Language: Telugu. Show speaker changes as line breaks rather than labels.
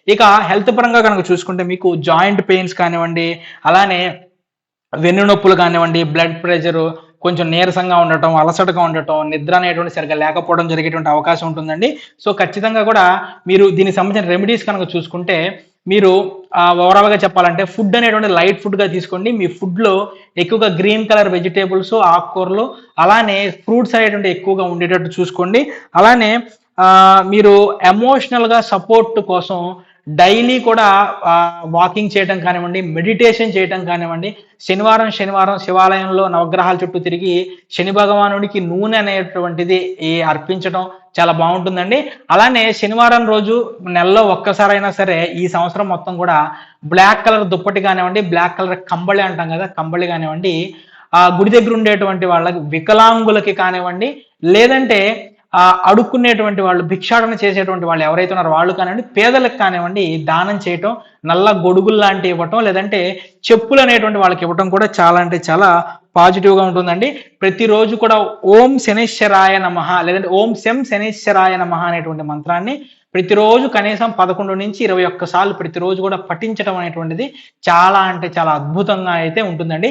ఇక హెల్త్ పరంగా కనుక చూసుకుంటే మీకు జాయింట్ పెయిన్స్ కానివ్వండి, అలానే వెన్ను నొప్పులు కానివ్వండి, బ్లడ్ ప్రెషరు, కొంచెం నీరసంగా ఉండటం, అలసటగా ఉండటం, నిద్ర అనేటువంటి సరిగ్గా లేకపోవడం జరిగేటువంటి అవకాశం ఉంటుందండి. సో, ఖచ్చితంగా కూడా మీరు దీనికి సంబంధించిన రెమెడీస్ కనుక చూసుకుంటే, మీరు ఓవరాల్‌గా చెప్పాలంటే ఫుడ్ అనేటువంటిది లైట్ ఫుడ్‌గా తీసుకోండి. మీ ఫుడ్‌లో ఎక్కువగా గ్రీన్ కలర్ వెజిటబుల్స్, ఆకుకూరలు, అలానే ఫ్రూట్స్ అనేటువంటివి ఎక్కువగా ఉండేటట్టు చూసుకోండి. అలానే మీరు ఎమోషనల్‌గా సపోర్ట్ కోసం డైలీ కూడా వాకింగ్ చేయటం కానివ్వండి, మెడిటేషన్ చేయటం కానివ్వండి, శనివారం శివాలయంలో నవగ్రహాల చుట్టూ తిరిగి శని భగవానుడికి నూనె అనేటువంటిది అర్పించడం చాలా బావుంటుందండి. అలానే శనివారం రోజు నెలలో ఒక్కసారైనా సరే ఈ సంవత్సరం మొత్తం కూడా బ్లాక్ కలర్ దుప్పటి కానివ్వండి, బ్లాక్ కలర్ కంబళి అంటాం కదా! కంబళి కానివ్వండి, గుడి దగ్గర ఉండేటువంటి వాళ్ళకి వికలాంగులకి కానివ్వండి, లేదంటే అడుక్కునేటువంటి వాళ్ళు, భిక్షాటన చేసేటువంటి వాళ్ళు ఎవరైతే ఉన్నారో వాళ్ళు కానివ్వండి, పేదలకు కానివ్వండి దానం చేయటం, నల్ల గొడుగుల్లాంటివి ఇవ్వటం, లేదంటే చెప్పులనేటువంటి వాళ్ళకి ఇవ్వటం కూడా చాలా అంటే చాలా పాజిటివ్‌గా ఉంటుందండి. ప్రతిరోజు కూడా ఓం శనైశ్చరాయ నమః లేదంటే ఓం శం శనైశ్చరాయ నమః అనేటువంటి మంత్రాన్ని ప్రతిరోజు కనీసం 11-21 సార్లు ప్రతిరోజు కూడా పఠించడం అనేటువంటిది చాలా అంటే చాలా అద్భుతంగా అయితే ఉంటుందండి.